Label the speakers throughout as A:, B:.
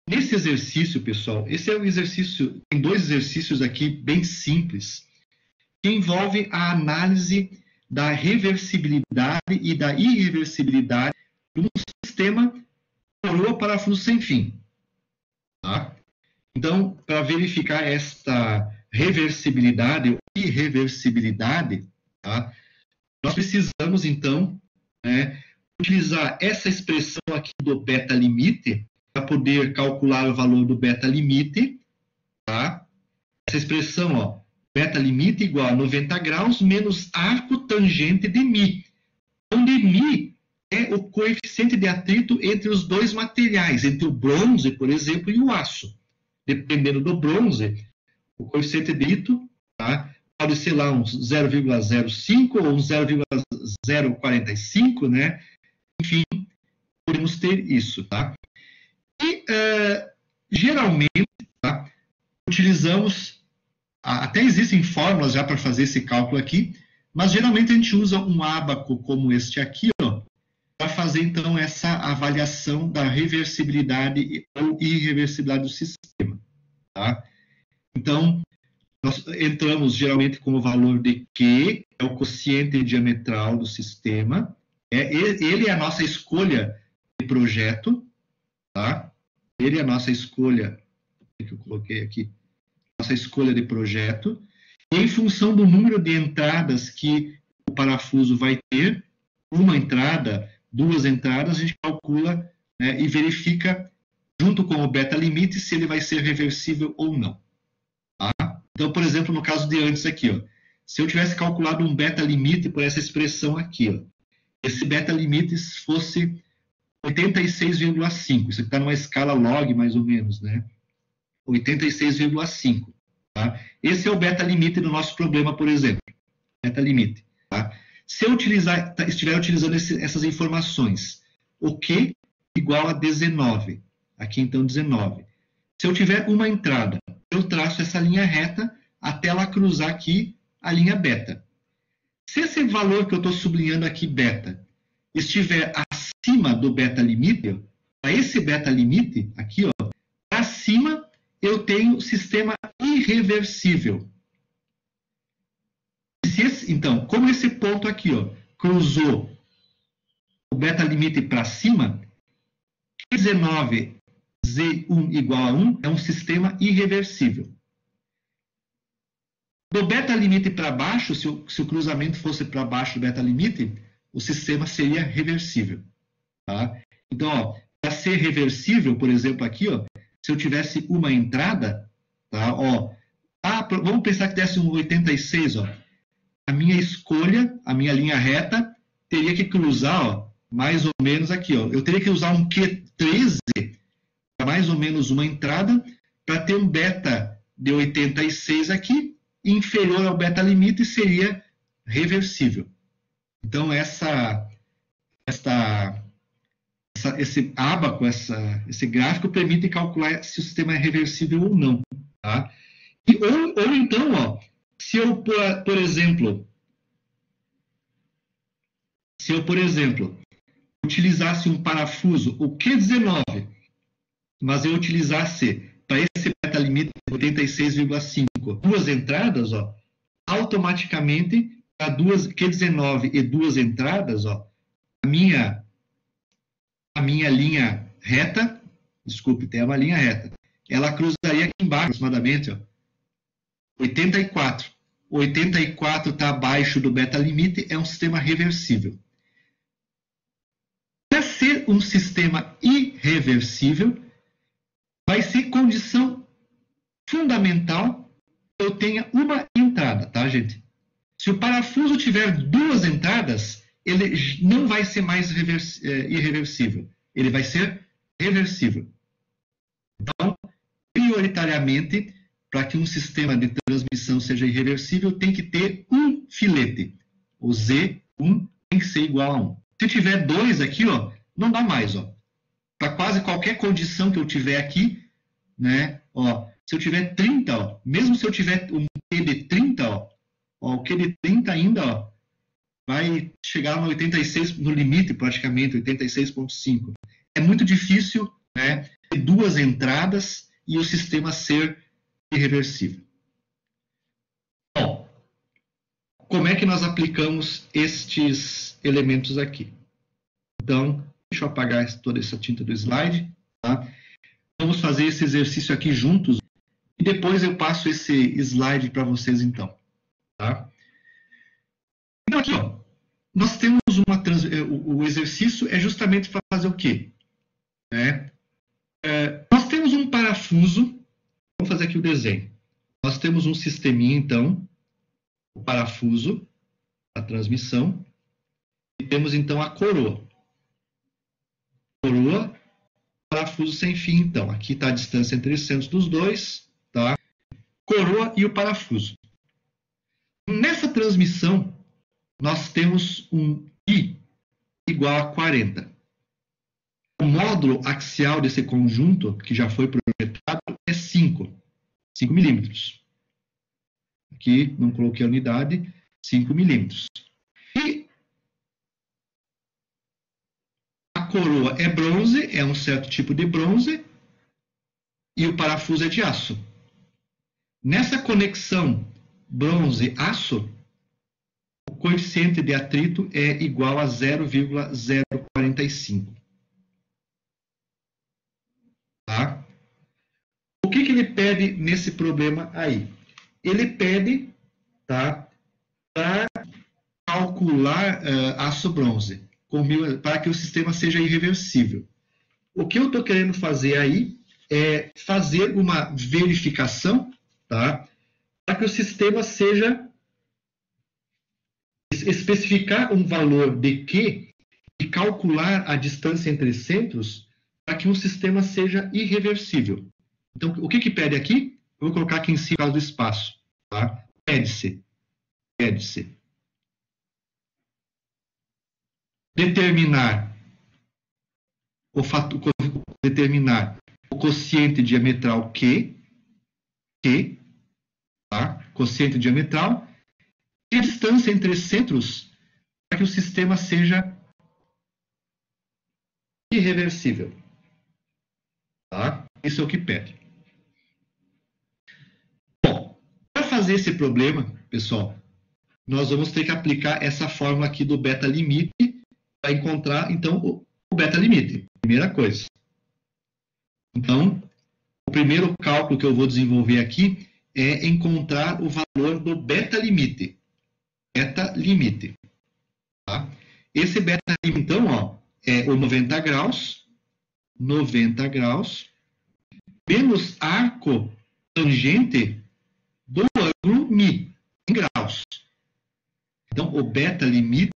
A: Nesse exercício, pessoal, esse é um exercício, tem dois exercícios aqui bem simples, que envolvem a análise da reversibilidade e da irreversibilidade de um sistema coroa parafuso sem fim. Tá? Então, para verificar esta reversibilidade ou irreversibilidade, tá? Nós precisamos, então, utilizar essa expressão aqui do beta-limite para poder calcular o valor do beta-limite. Tá? Essa expressão, ó, beta-limite igual a 90 graus menos arco tangente de μ, onde μ é o coeficiente de atrito entre os dois materiais, entre o bronze, por exemplo, e o aço. Dependendo do bronze, o coeficiente de atrito, tá, pode ser lá um 0,05 ou um 0,045, né? Enfim, podemos ter isso, tá? E, geralmente, tá, utilizamos, até existem fórmulas já para fazer esse cálculo aqui, mas geralmente a gente usa um ábaco como este aqui, ó, para fazer, então, essa avaliação da reversibilidade ou irreversibilidade do sistema. Tá? Então, nós entramos geralmente com o valor de Q, que é o quociente diametral do sistema. Ele é a nossa escolha de projeto. Tá? Ele é a nossa escolha, que eu coloquei aqui, nossa escolha de projeto. E em função do número de entradas que o parafuso vai ter, uma entrada, duas entradas, a gente calcula, né, e verifica, junto com o beta-limite, se ele vai ser reversível ou não. Tá? Então, por exemplo, no caso de antes aqui, ó, se eu tivesse calculado um beta-limite por essa expressão aqui, ó, esse beta-limite fosse 86,5, isso aqui está numa escala log, mais ou menos, né? 86,5. Tá? Esse é o beta-limite do nosso problema, por exemplo. Beta-limite. Tá? Se eu estiver utilizando essas informações, o Q igual a 19. Aqui, então, 19. Se eu tiver uma entrada, eu traço essa linha reta até ela cruzar aqui a linha beta. Se esse valor que eu estou sublinhando aqui, beta, estiver acima do beta-limite, para esse beta-limite, aqui, ó, acima, eu tenho sistema irreversível. Então, como esse ponto aqui, ó, cruzou o beta-limite para cima, Q19 Z1 igual a 1 é um sistema irreversível. Do beta-limite para baixo, se o cruzamento fosse para baixo do beta-limite, o sistema seria reversível. Tá? Então, para ser reversível, por exemplo, aqui, ó, se eu tivesse uma entrada, tá, ó, vamos pensar que desse um 86, ó, a minha escolha, a minha linha reta, teria que cruzar, ó, mais ou menos aqui, ó, eu teria que usar um Q13 para mais ou menos uma entrada, para ter um beta de 86 aqui, inferior ao beta-limite, seria reversível. Então, esse ábaco, esse gráfico, permite calcular se o sistema é reversível ou não. Tá? Ou então, ó, se eu, por exemplo, utilizasse um parafuso, o Q19, mas eu utilizasse para esse beta-limite 86,5, duas entradas, ó, automaticamente, para Q19 e duas entradas, ó, a minha linha reta, desculpe, tem uma linha reta, ela cruzaria aqui embaixo, aproximadamente, ó, 84. 84 está abaixo do beta-limite, é um sistema reversível. Para ser um sistema irreversível, vai ser condição fundamental que eu tenha uma entrada, tá, gente? Se o parafuso tiver duas entradas, ele não vai ser mais irreversível. Ele vai ser reversível. Então, prioritariamente, para que um sistema de transmissão seja irreversível, tem que ter um filete. O Z1 tem que ser igual a 1. Se tiver dois aqui, ó, não dá mais, ó. Para quase qualquer condição que eu tiver aqui, né, ó, se eu tiver 30, ó, mesmo se eu tiver um Q de 30, ó, o Q de 30 ainda, ó, vai chegar no 86, no limite praticamente, 86,5. É muito difícil, né, ter duas duas entradas e o sistema ser irreversível. Bom, como é que nós aplicamos estes elementos aqui? Então, deixa eu apagar toda essa tinta do slide. Tá? Vamos fazer esse exercício aqui juntos e depois eu passo esse slide para vocês, então. Tá? Então, aqui, ó, nós temos o exercício é justamente para fazer o quê? Nós temos um parafuso, vamos fazer aqui o desenho. Nós temos um sisteminha, então, o parafuso, a transmissão, e temos, então, a coroa. Coroa, parafuso sem fim, então. Aqui está a distância entre os centros dos dois, tá? Coroa e o parafuso. Nessa transmissão, nós temos um I igual a 40. O módulo axial desse conjunto, que já foi projetado, é 5 milímetros. Aqui, não coloquei a unidade, 5 milímetros. E a coroa é bronze, é um certo tipo de bronze, e o parafuso é de aço. Nessa conexão bronze-aço, o coeficiente de atrito é igual a 0,045. Tá? O que ele pede nesse problema aí? Ele pede, tá, para calcular aço-bronze, para que o sistema seja irreversível. O que eu estou querendo fazer aí é fazer uma verificação, tá, para que o sistema seja especificar um valor de Q e calcular a distância entre centros para que um sistema seja irreversível. Então, o que pede aqui? Eu vou colocar aqui em cima do espaço. Tá? Pede-se determinar o quociente diametral Q, tá? Quociente diametral, e a distância entre centros para que o sistema seja irreversível. Tá? Isso é o que pede. Bom, para fazer esse problema, pessoal, nós vamos ter que aplicar essa fórmula aqui do beta-limite para encontrar, então, o beta-limite. Primeira coisa. Então, o primeiro cálculo que eu vou desenvolver aqui é encontrar o valor do beta-limite. Beta-limite. Tá? Esse beta-limite, então, ó, é o 90 graus, menos arco tangente do ângulo μ, em graus. Então, o beta-limite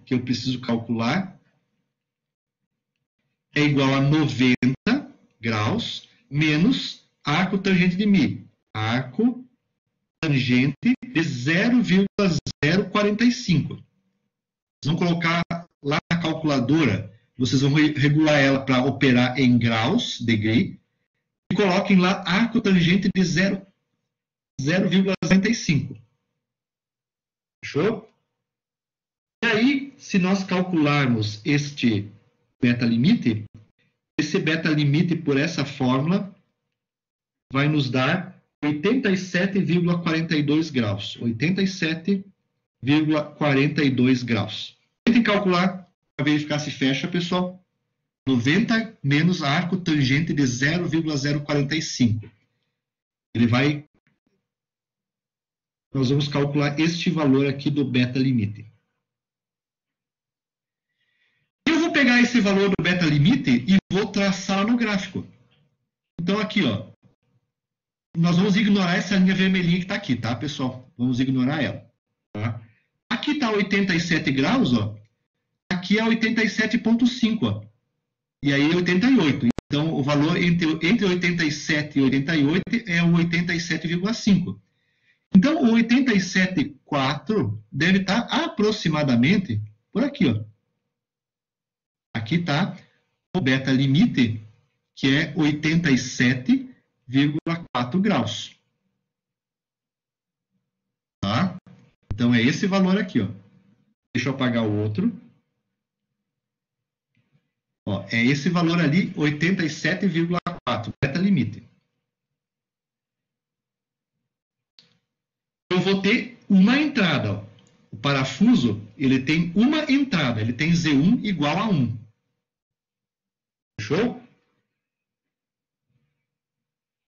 A: que eu preciso calcular é igual a 90 graus menos arco tangente de μ. Arco tangente de 0,045. Vocês vão colocar lá na calculadora, vocês vão regular ela para operar em graus, degree, e coloquem lá arco tangente de 0,45. Fechou? E aí, se nós calcularmos este beta-limite, esse beta-limite por essa fórmula vai nos dar 87,42 graus. 87,42 graus. Tentem calcular para verificar se fecha, pessoal. 90 menos arco tangente de 0,045. Ele vai... Nós vamos calcular este valor aqui do beta-limite. Eu vou pegar esse valor do beta-limite e vou traçar no gráfico. Então, aqui, ó, nós vamos ignorar essa linha vermelhinha que está aqui, tá, pessoal? Vamos ignorar ela. Tá? Aqui está 87 graus, ó. Aqui é 87,5, ó. E aí 88. Então, o valor entre 87 e 88 é o 87,5. Então, o 87,4 deve estar aproximadamente por aqui, ó. Aqui está o beta-limite, que é 87,4 graus. Tá? Então, é esse valor aqui, ó. Deixa eu apagar o outro. Ó, é esse valor ali, 87,4, beta limite. Eu vou ter uma entrada. Ó. O parafuso, ele tem uma entrada, ele tem Z1 igual a 1. Fechou?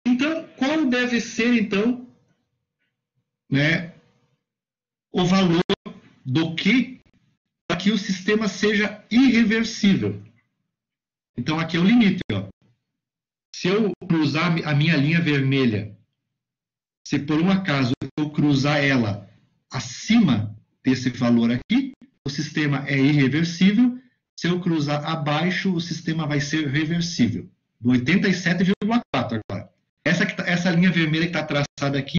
A: Então, qual deve ser, então, né, o valor do Q para que o sistema seja irreversível? Então, aqui é o limite. Ó. Se eu cruzar a minha linha vermelha, se por um acaso eu cruzar ela acima desse valor aqui, o sistema é irreversível. Se eu cruzar abaixo, o sistema vai ser reversível. Do 87,4 agora. Essa linha vermelha que está traçada aqui,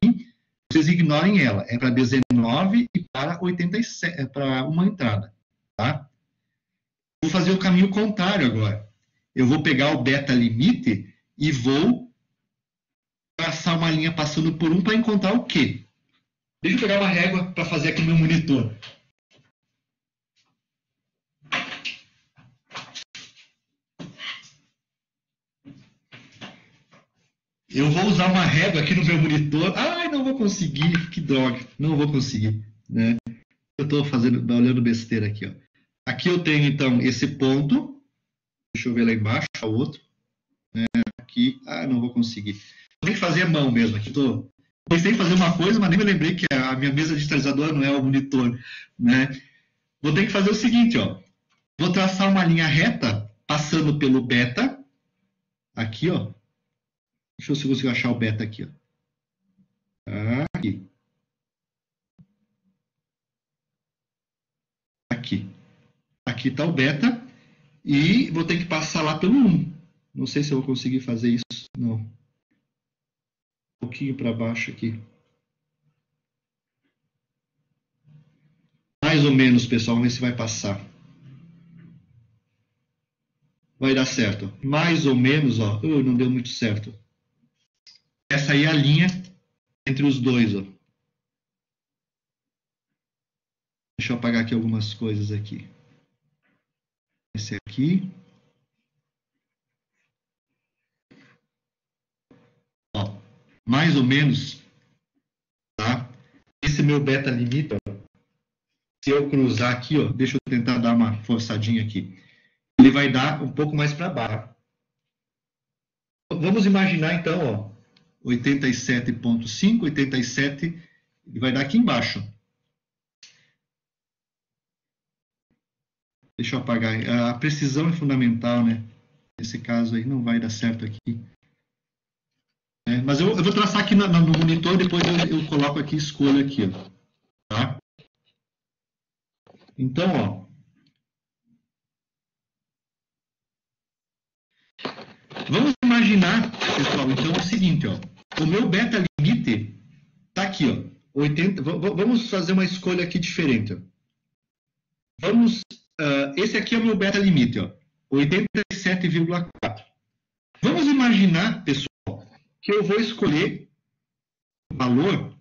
A: vocês ignorem ela. É para 19 e para 87, para uma entrada. Tá? Vou fazer o caminho contrário agora. Eu vou pegar o beta limite e vou traçar uma linha passando por 1 para encontrar o Q. Deixa eu pegar uma régua para fazer aqui no meu monitor. Eu vou usar uma régua aqui no meu monitor. Ai, não vou conseguir. Que droga. Não vou conseguir. Né? Eu estou olhando besteira aqui. Ó. Aqui eu tenho, então, esse ponto. Deixa eu ver lá embaixo, o outro. Aqui. Ah, não vou conseguir. Vou ter que fazer a mão mesmo. Aqui pensei em fazer uma coisa, mas nem me lembrei que a minha mesa digitalizadora não é o monitor. Né? Vou ter que fazer o seguinte. Ó. Vou traçar uma linha reta, passando pelo beta. Aqui, ó. Deixa eu ver se eu consigo achar o beta aqui. Ó. Aqui. Aqui. Aqui está o beta. E vou ter que passar lá pelo 1. Não sei se eu vou conseguir fazer isso. Não. Um pouquinho para baixo aqui. Mais ou menos, pessoal. Vamos ver se vai passar. Vai dar certo. Mais ou menos, ó. Não deu muito certo. Essa aí é a linha entre os dois, ó. Deixa eu apagar aqui algumas coisas aqui. Esse aqui. Ó, mais ou menos, tá? Esse meu beta limite, ó, se eu cruzar aqui, ó, deixa eu tentar dar uma forçadinha aqui. Ele vai dar um pouco mais para baixo. Vamos imaginar então, ó, 87,5, 87, ele vai dar aqui embaixo. Deixa eu apagar. A precisão é fundamental, né? Nesse caso aí não vai dar certo aqui. Mas eu vou traçar aqui no monitor, depois eu coloco aqui, escolho aqui. Ó, tá? Então, ó. Vamos imaginar, pessoal, então é o seguinte, ó. O meu beta limite está aqui, ó. 80, vamos fazer uma escolha aqui diferente. Ó. Esse aqui é o meu beta limite, ó. 87,4. Vamos imaginar, pessoal, que eu vou escolher um valor.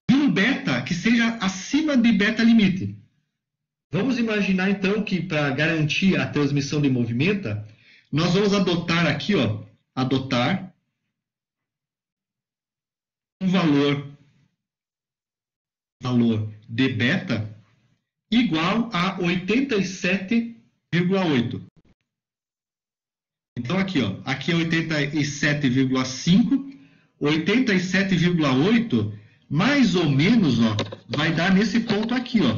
A: De um beta que seja acima de beta limite. Vamos imaginar, então, que para garantir a transmissão de movimento, nós vamos adotar aqui, ó, um valor de beta igual a 87,8. Então, aqui, ó, aqui é 87,5, 87,8, mais ou menos, ó, vai dar nesse ponto aqui, ó.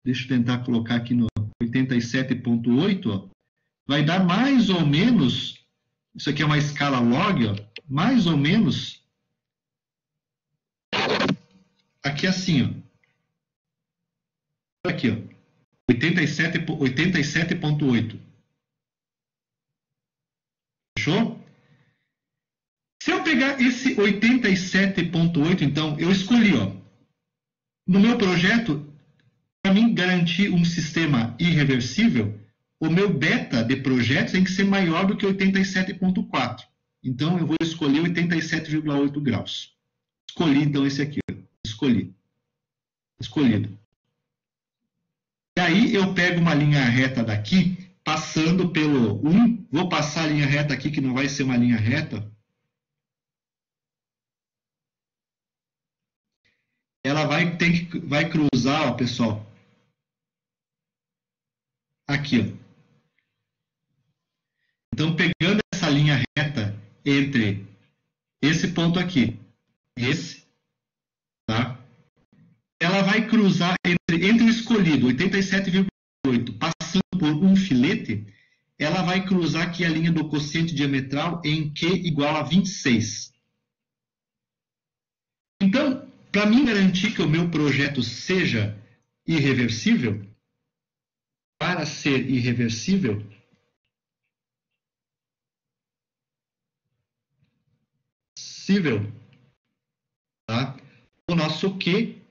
A: Deixa eu tentar colocar aqui no 87,8, ó. Vai dar mais ou menos, isso aqui é uma escala log, ó, mais ou menos, aqui assim, ó. Aqui, ó, 87,8. Fechou? Se eu pegar esse 87,8, então, eu escolhi, ó, no meu projeto, para mim garantir um sistema irreversível, o meu beta de projeto tem que ser maior do que 87,4. Então, eu vou escolher 87,8 graus. Escolhi, então, esse aqui. Escolhi. escolhido. E aí eu pego uma linha reta daqui, passando pelo 1, vou passar a linha reta aqui, que não vai ser uma linha reta. Ela vai cruzar, ó, pessoal, aqui, ó. Então, pegando essa linha reta entre esse ponto aqui e esse, tá? Ela vai cruzar entre o escolhido, 87,8, passando por um filete, ela vai cruzar aqui a linha do quociente diametral em Q igual a 26. Então, para mim garantir que o meu projeto seja irreversível, para ser irreversível, tá? O nosso Q,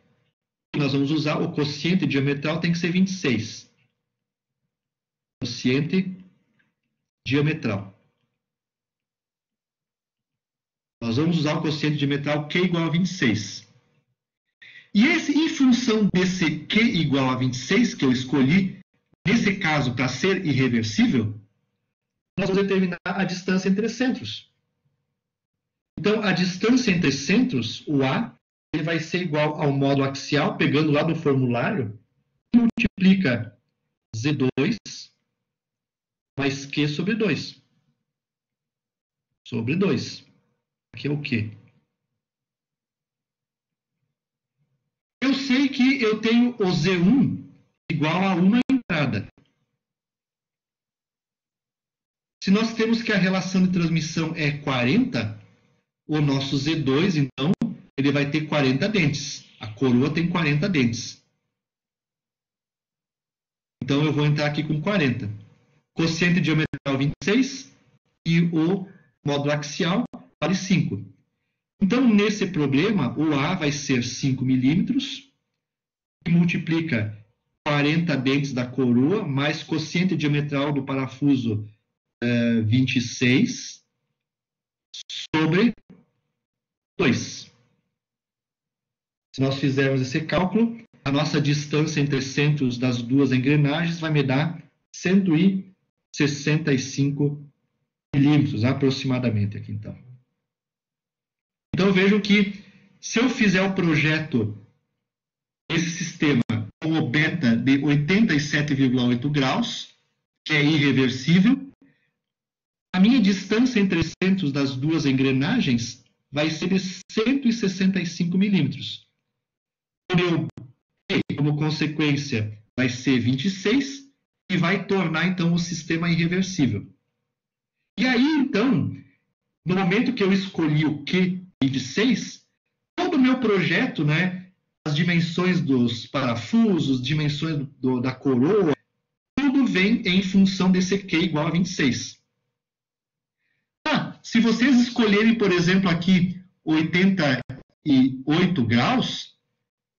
A: que nós vamos usar, o quociente diametral tem que ser 26. Quociente diametral. Nós vamos usar o quociente diametral Q igual a 26. E em função desse Q igual a 26 que eu escolhi, nesse caso, para ser irreversível, nós vamos determinar a distância entre centros. Então, a distância entre centros, o A, ele vai ser igual ao módulo axial, pegando lá do formulário, multiplica Z2 mais Q sobre 2. Sobre 2. Aqui é o Q. Eu sei que eu tenho o Z1 igual a uma entrada. Se nós temos que a relação de transmissão é 40, o nosso Z2, então, ele vai ter 40 dentes. A coroa tem 40 dentes. Então, eu vou entrar aqui com 40. Quociente diametral 26 e o módulo axial vale 5. Então, nesse problema, o A vai ser 5 milímetros, que multiplica 40 dentes da coroa, mais quociente diametral do parafuso 26, sobre 2. Se nós fizermos esse cálculo, a nossa distância entre centros das duas engrenagens vai me dar 165 milímetros, aproximadamente aqui, então. Então, vejam que, se eu fizer o projeto, esse sistema, com o beta de 87,8 graus, que é irreversível, a minha distância entre centros das duas engrenagens vai ser de 165 milímetros. O meu P, como consequência, vai ser 26 e vai tornar, então, o sistema irreversível. E aí, então, no momento que eu escolhi o Q 26, todo o meu projeto, né, as dimensões dos parafusos, dimensões da coroa, tudo vem em função desse Q igual a 26. Se vocês escolherem, por exemplo, aqui 88 graus,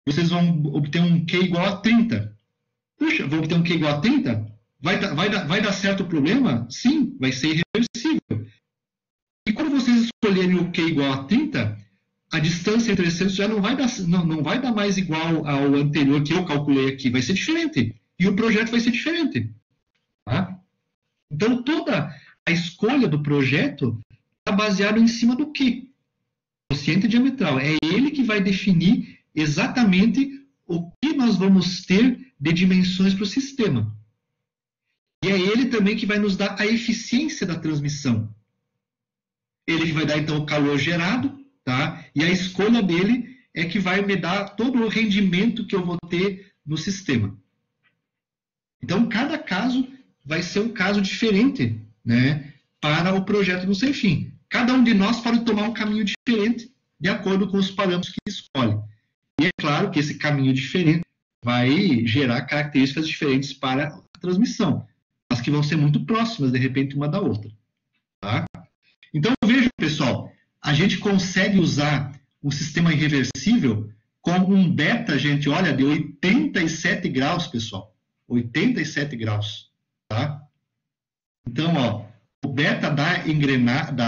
A: vocês vão obter um Q igual a 30. Puxa, vou obter um Q igual a 30? Vai dar certo o problema? Sim, vai ser irreversível. E quando vocês escolherem o Q igual a 30, a distância entre centros já não vai dar mais igual ao anterior que eu calculei aqui, vai ser diferente. E o projeto vai ser diferente. Tá? Então, toda a escolha do projeto está baseada em cima do Q? Quociente diametral. É ele que vai definir exatamente o que nós vamos ter de dimensões para o sistema. E é ele também que vai nos dar a eficiência da transmissão. Ele que vai dar, então, o calor gerado, tá? E a escolha dele é que vai me dar todo o rendimento que eu vou ter no sistema. Então, cada caso vai ser um caso diferente, né, para o projeto no sem fim. Cada um de nós pode tomar um caminho diferente de acordo com os parâmetros que escolhe. E é claro que esse caminho diferente vai gerar características diferentes para a transmissão, mas que vão ser muito próximas, de repente, uma da outra. Tá? Então, vejam, pessoal, a gente consegue usar um sistema irreversível com um beta, gente, olha, de 87 graus, pessoal. 87 graus. Tá? Então, ó, o beta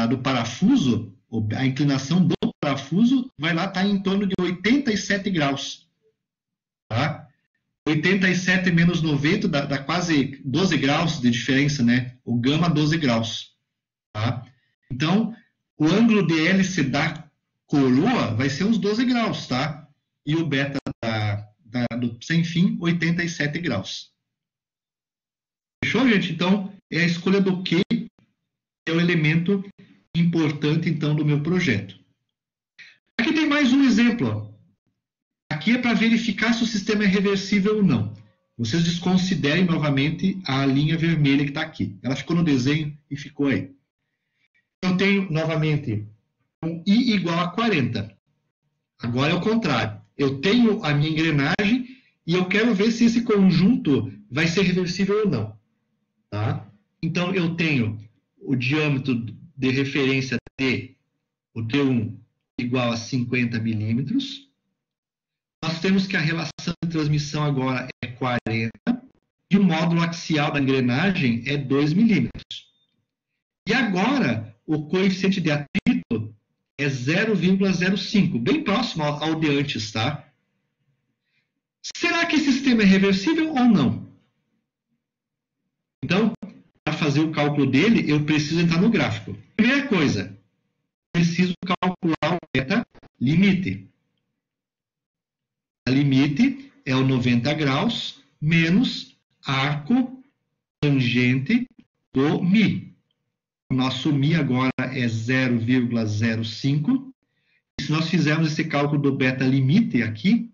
A: do parafuso, a inclinação do parafuso, vai lá estar em torno de 87 graus. tá? 87 menos 90 dá quase 12 graus de diferença, né? O gama 12 graus, tá? Então, o ângulo de hélice da coroa vai ser uns 12 graus, tá? E o beta do sem fim, 87 graus. Fechou, gente? Então, é a escolha do Q é o elemento importante, então, do meu projeto. Aqui tem mais um exemplo, ó. Aqui é para verificar se o sistema é reversível ou não. Vocês desconsiderem novamente a linha vermelha que está aqui. Ela ficou no desenho e ficou aí. Eu tenho, novamente, um I igual a 40. Agora é o contrário. Eu tenho a minha engrenagem e eu quero ver se esse conjunto vai ser reversível ou não. Tá? Então, eu tenho o diâmetro de referência D, o D1, igual a 50 milímetros. Nós temos que a relação de transmissão agora é 40 e o módulo axial da engrenagem é 2 milímetros. E agora, o coeficiente de atrito é 0,05, bem próximo ao de antes, tá? Será que esse sistema é reversível ou não? Então, para fazer o cálculo dele, eu preciso entrar no gráfico. Primeira coisa, preciso calcular o beta limite. A limite é o 90 graus menos arco tangente do Mi. O nosso Mi agora é 0,05. E se nós fizermos esse cálculo do beta limite aqui,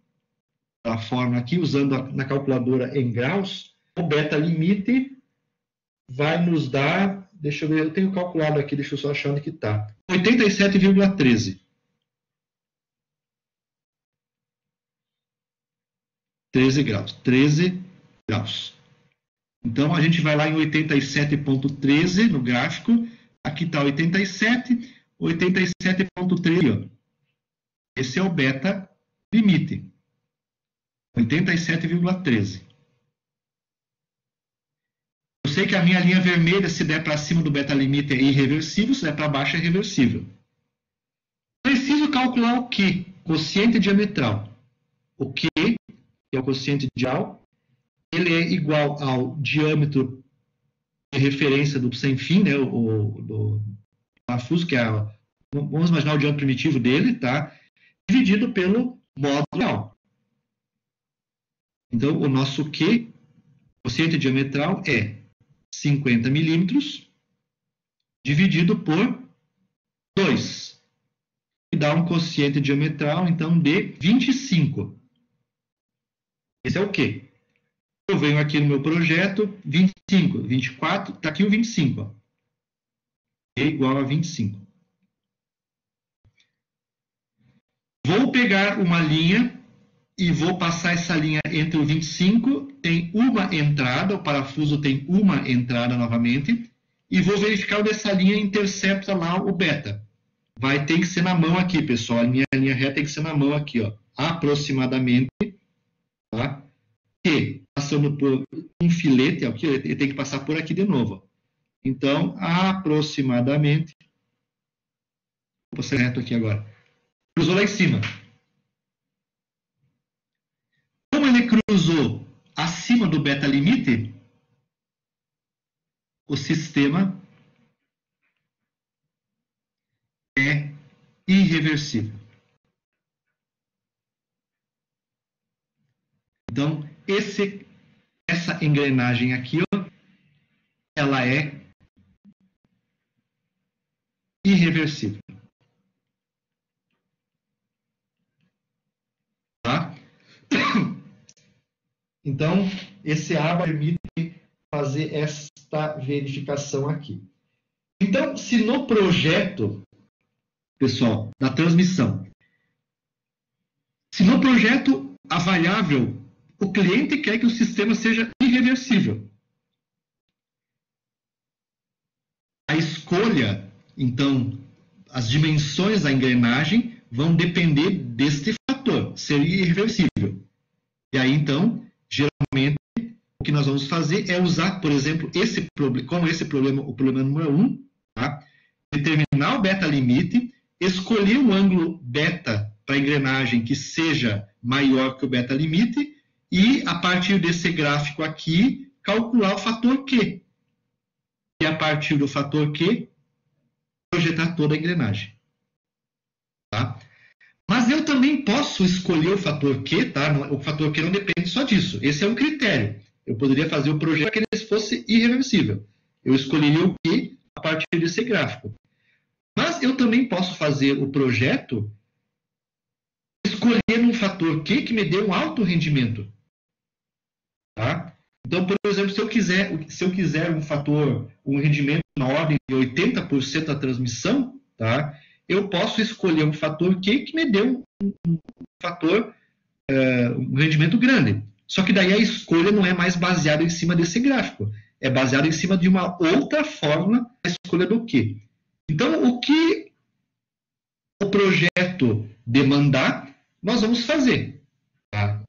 A: a fórmula aqui, usando na calculadora em graus, o beta limite vai nos dar, deixa eu ver, eu tenho calculado aqui, deixa eu só achar onde que está, 87,13. 13 graus. 13 graus. Então, a gente vai lá em 87,13 no gráfico. Aqui está 87, 87,13. Esse é o beta limite. 87,13. Eu sei que a minha linha vermelha, se der para cima do beta limite, é irreversível, se der para baixo, é reversível. Preciso calcular o Q, quociente diametral. O Q, que é o quociente dial, ele é igual ao diâmetro de referência do sem fim, né, do parafuso, que é, vamos imaginar o diâmetro primitivo dele, tá? Dividido pelo módulo real. Então, o nosso Q, quociente diametral, é 50 milímetros dividido por 2. E dá um quociente diametral, então, de 25. Esse é o Q. Eu venho aqui no meu projeto, 25, 24, está aqui o 25. Ó. É igual a 25. Vou pegar uma linha e vou passar essa linha entre o 25, tem uma entrada, o parafuso tem uma entrada novamente, e vou verificar onde essa linha intercepta lá o beta. Vai ter que ser na mão aqui, pessoal. A minha linha reta tem que ser na mão aqui, ó, aproximadamente. Tá? E passando por um filete, aqui, ele tem que passar por aqui de novo. Então, aproximadamente. Vou passar reto aqui agora. Cruzou lá em cima. Como ele cruzou acima do beta limite, o sistema é irreversível. Então, essa engrenagem aqui, ó, ela é irreversível. Tá? Então, esse aba permite fazer esta verificação aqui. Então, se no projeto, pessoal, da transmissão, se no projeto a variável, o cliente quer que o sistema seja irreversível. A escolha, então, as dimensões da engrenagem vão depender deste fator, ser irreversível. E aí, então, geralmente, o que nós vamos fazer é usar, por exemplo, como esse problema, o problema número 1, tá? Determinar o beta limite, escolher um ângulo beta para a engrenagem que seja maior que o beta limite, e, a partir desse gráfico aqui, calcular o fator Q. E, a partir do fator Q, projetar toda a engrenagem. Tá? Mas eu também posso escolher o fator Q, tá? O fator Q não depende só disso. Esse é um critério. Eu poderia fazer o projeto para que ele fosse irreversível. Eu escolheria o Q a partir desse gráfico. Mas eu também posso fazer o projeto escolhendo um fator Q que me dê um alto rendimento. Tá? Então, por exemplo, se eu quiser um rendimento na ordem de 80% da transmissão, tá? Eu posso escolher um fator Q que me dê um rendimento grande. Só que daí a escolha não é mais baseada em cima desse gráfico. É baseada em cima de uma outra fórmula da escolha do Q. Então, o que o projeto demandar, nós vamos fazer. Tá?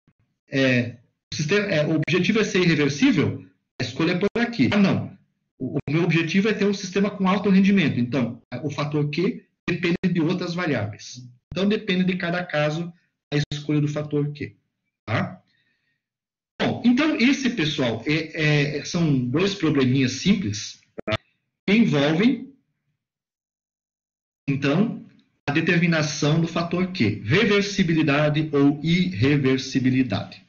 A: O objetivo é ser irreversível? A escolha é por aqui. Não. O meu objetivo é ter um sistema com alto rendimento. Então, o fator Q depende de outras variáveis. Então, depende de cada caso a escolha do fator Q. Tá? Bom, então, esse, pessoal, são dois probleminhas simples, tá? Que envolvem, então, a determinação do fator Q, reversibilidade ou irreversibilidade.